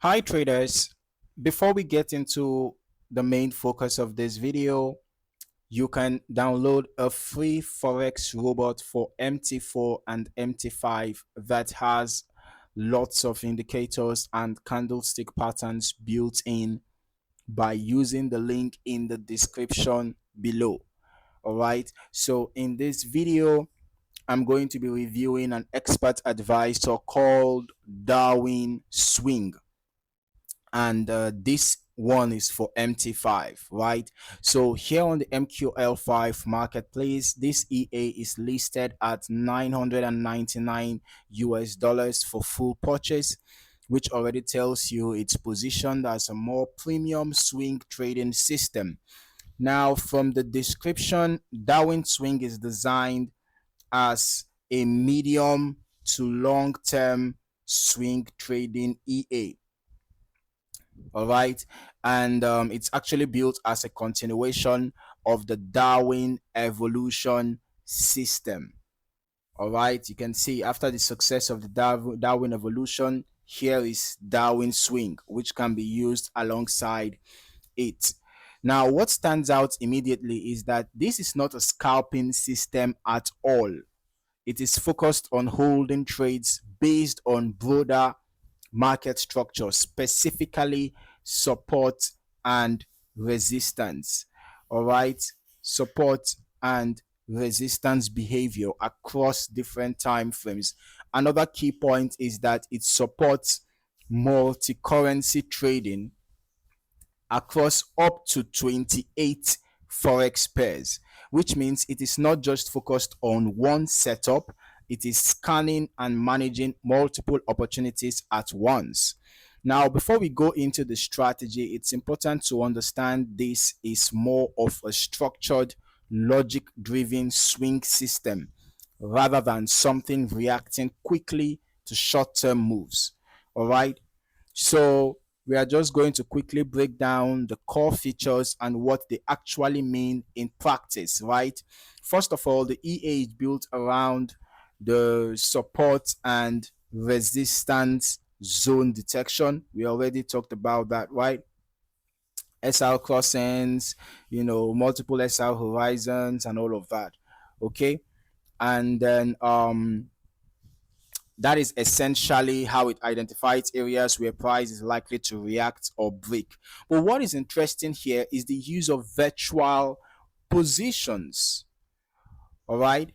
Hi traders, before we get into the main focus of this video, you can download a free Forex robot for MT4 and MT5 that has lots of indicators and candlestick patterns built in by using the link in the description below. All right, so in this video, I'm going to be reviewing an expert advisor called Darwin Swing, and this one is for MT5, right? So here on the MQL5 marketplace, this EA is listed at 999 US dollars for full purchase, which already tells you it's positioned as a more premium swing trading system. Now, from the description, Darwin Swing is designed as a medium to long term swing trading EA. All right, and it's actually built as a continuation of the Darwin evolution system. All right, you can see after the success of the Darwin evolution, here is Darwin Swing, which can be used alongside it. Now, what stands out immediately is that this is not a scalping system at all. It is focused on holding trades based on broader market structure, specifically support and resistance. All right, support and resistance behavior across different time frames. Another key point is that it supports multi-currency trading across up to 28 forex pairs, which means it is not just focused on one setup, it is scanning and managing multiple opportunities at once. Now, before we go into the strategy, it's important to understand this is more of a structured, logic driven swing system rather than something reacting quickly to short term moves. All right, so we are just going to quickly break down the core features and what they actually mean in practice, right? First of all, the EA is built around the support and resistance zone detection. We already talked about that, right? SR crossings, multiple SR horizons and all of that. Okay. And then that is essentially how it identifies areas where price is likely to react or break. But what is interesting here is the use of virtual positions. All right.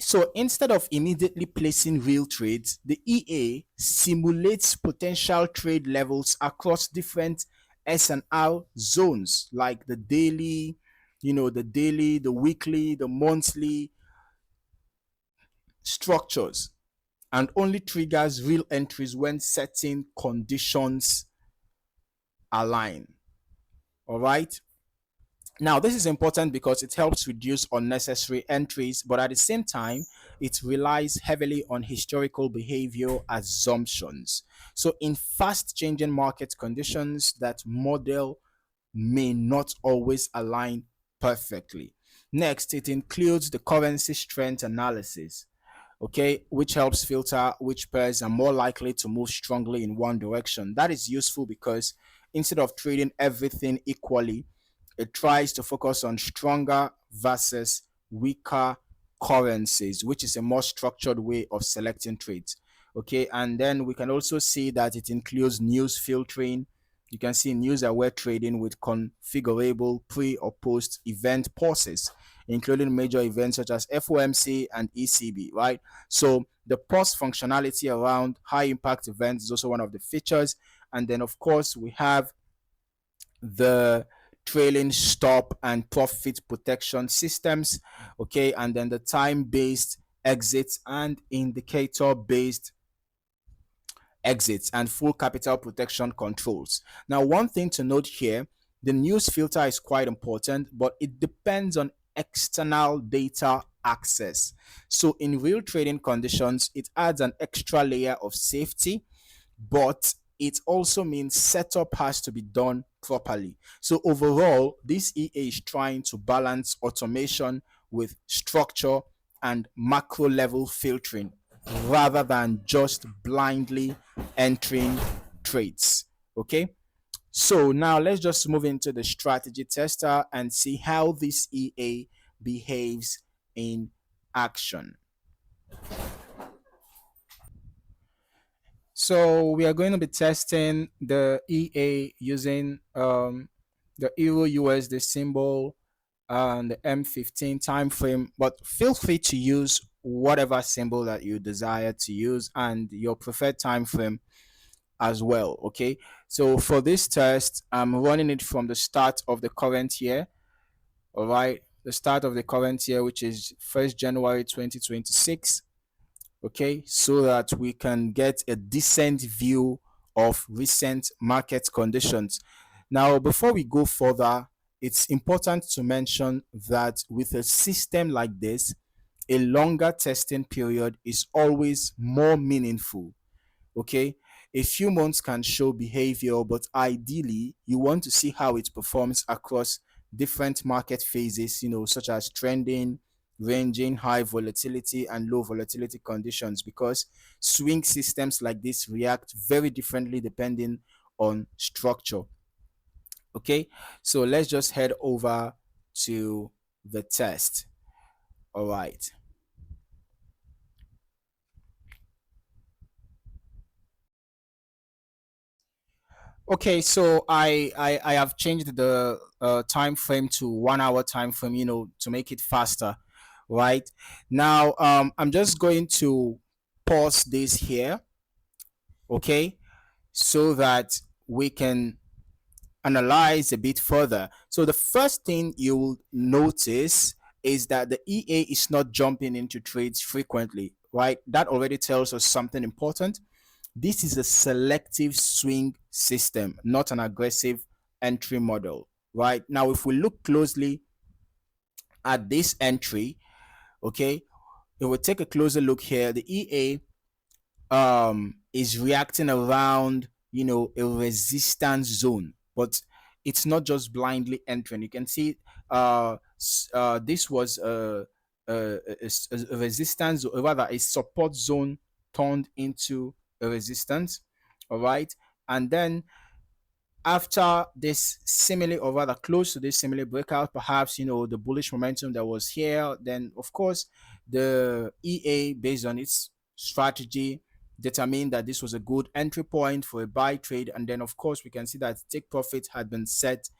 So instead of immediately placing real trades, the EA simulates potential trade levels across different S&R zones, like the daily, the weekly, the monthly structures, and only triggers real entries when certain conditions align. All right. Now, this is important because it helps reduce unnecessary entries, but at the same time, it relies heavily on historical behavior assumptions. So, in fast changing market conditions, that model may not always align perfectly. Next, it includes the currency strength analysis, okay, which helps filter which pairs are more likely to move strongly in one direction. That is useful because instead of trading everything equally, it tries to focus on stronger versus weaker currencies, which is a more structured way of selecting trades. Okay, and then we can also see that it includes news filtering. You can see news aware trading with configurable pre or post event pauses, including major events such as FOMC and ECB, right? So the pause functionality around high impact events is also one of the features. And then, of course, we have the trailing stop and profit protection systems, okay, and then the time-based exits and indicator-based exits and full capital protection controls. Now, one thing to note here, the news filter is quite important, but it depends on external data access. So in real trading conditions, it adds an extra layer of safety, but it also means setup has to be done properly. So overall, this EA is trying to balance automation with structure and macro level filtering rather than just blindly entering trades. Okay, so now let's just move into the strategy tester and see how this EA behaves in action. So we are going to be testing the EA using the Euro USD symbol and the M15 time frame, but feel free to use whatever symbol that you desire to use and your preferred time frame as well. Okay, so for this test, I'm running it from the start of the current year. All right, the start of the current year, which is 1st January 2026. Okay, so that we can get a decent view of recent market conditions. Now, before we go further, it's important to mention that with a system like this, a longer testing period is always more meaningful. Okay, a few months can show behavior, but ideally you want to see how it performs across different market phases, such as trending, ranging, high volatility and low volatility conditions, because swing systems like this react very differently depending on structure. Okay, so let's just head over to the test. All right. Okay, so I have changed the time frame to 1 hour time frame, to make it faster, right? Now, I'm just going to pause this here, okay, so that we can analyze a bit further. So the first thing you'll notice is that the EA is not jumping into trades frequently, right? That already tells us something important. This is a selective swing system, not an aggressive entry model, right? Now, if we look closely at this entry, okay, if we take a closer look here, the EA is reacting around, a resistance zone, but it's not just blindly entering. You can see this was a resistance, or rather a support zone turned into a resistance. All right, and then after this simile, or rather close to this simile breakout, perhaps the bullish momentum that was here, then of course the EA, based on its strategy, determined that this was a good entry point for a buy trade, and then of course we can see that take profit had been set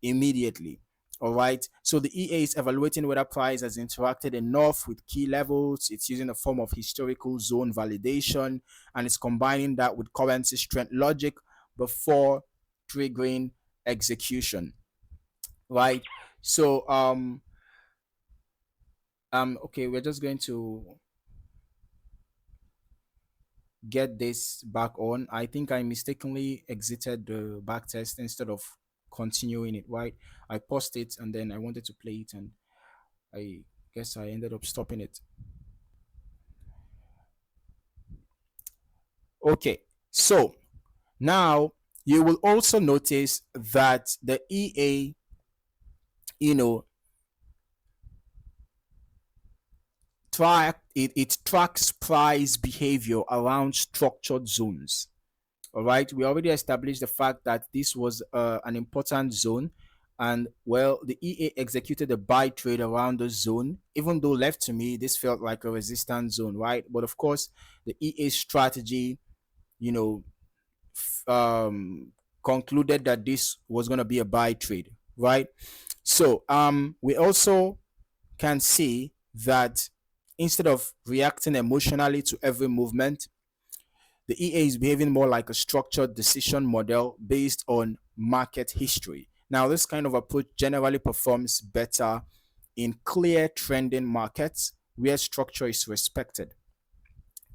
immediately. All right, so the EA is evaluating whether price has interacted enough with key levels. It's using a form of historical zone validation, and it's combining that with currency strength logic before triggering execution, right? So okay, we're just going to get this back on. I think I mistakenly exited the back test instead of continuing it, right? I paused it and then I wanted to play it, and I guess I ended up stopping it. Okay, so now you will also notice that the EA, you know it tracks price behavior around structured zones. All right, we already established the fact that this was an important zone, and well, the EA executed a buy trade around the zone. Even though left to me, this felt like a resistance zone, right? But of course, the EA strategy, you know, concluded that this was going to be a buy trade, right? So we also can see that instead of reacting emotionally to every movement, the EA is behaving more like a structured decision model based on market history. Now, this kind of approach generally performs better in clear trending markets where structure is respected,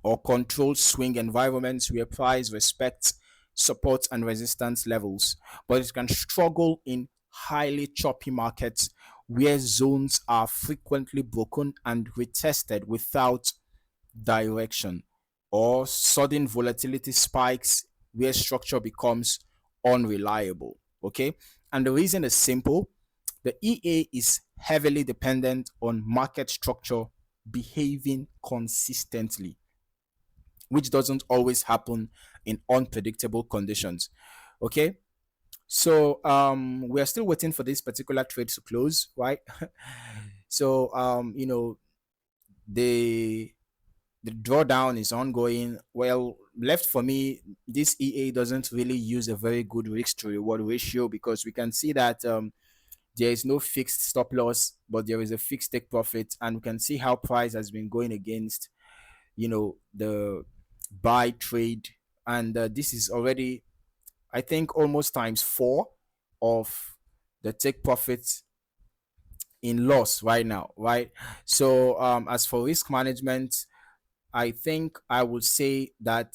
or controlled swing environments where price respects support and resistance levels. But it can struggle in highly choppy markets where zones are frequently broken and retested without direction, or sudden volatility spikes where structure becomes unreliable. Okay, and the reason is simple: the EA is heavily dependent on market structure behaving consistently. which doesn't always happen in unpredictable conditions. Okay, so we are still waiting for this particular trade to close, right? So the the drawdown is ongoing. Well, left for me, this EA doesn't really use a very good risk to reward ratio, because we can see that there is no fixed stop loss, but there is a fixed take profit, and we can see how price has been going against the buy trade, and this is already, I think, almost times four of the take profits in loss right now, right? So as for risk management, I think I would say that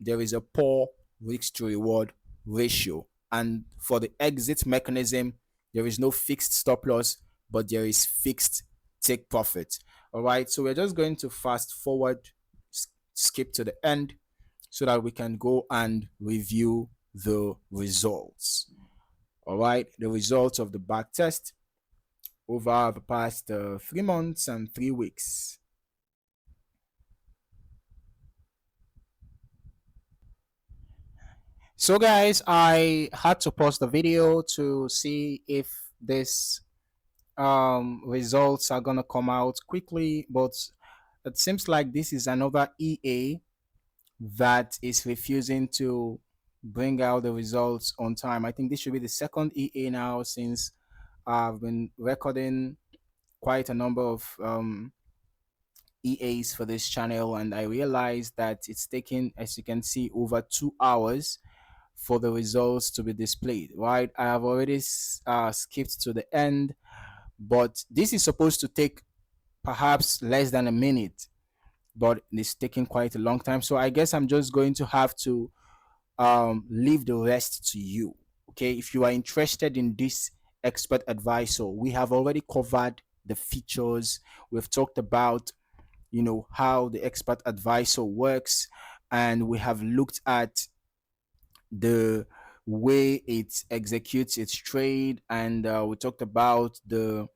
there is a poor risk to reward ratio. And for the exit mechanism, there is no fixed stop loss, but there is fixed take profit. All right. So we're just going to fast forward, skip to the end, so that we can go and review the results. All right. The results of the back test over the past 3 months and 3 weeks. So guys, I had to pause the video to see if this results are gonna come out quickly, but it seems like this is another EA that is refusing to bring out the results on time. I think this should be the second EA now, since I've been recording quite a number of EAs for this channel, and I realized that it's taking, as you can see, over 2 hours for the results to be displayed. Right, I have already skipped to the end, but this is supposed to take perhaps less than a minute, but it's taking quite a long time. So I guess I'm just going to have to leave the rest to you. Okay, if you are interested in this expert advisor, we have already covered the features. We've talked about how the expert advisor works, and we have looked at the way it executes its trade, and we talked about the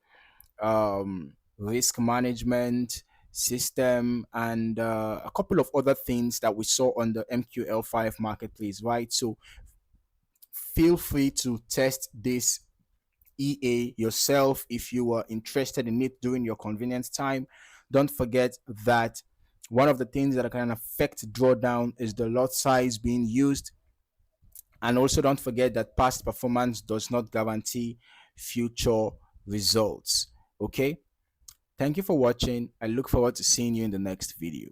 risk management system, and a couple of other things that we saw on the MQL5 marketplace, right? So feel free to test this EA yourself if you are interested in it during your convenience time. Don't forget that one of the things that can affect drawdown is the lot size being used. And also don't forget that past performance does not guarantee future results. Okay? Thank you for watching. I look forward to seeing you in the next video.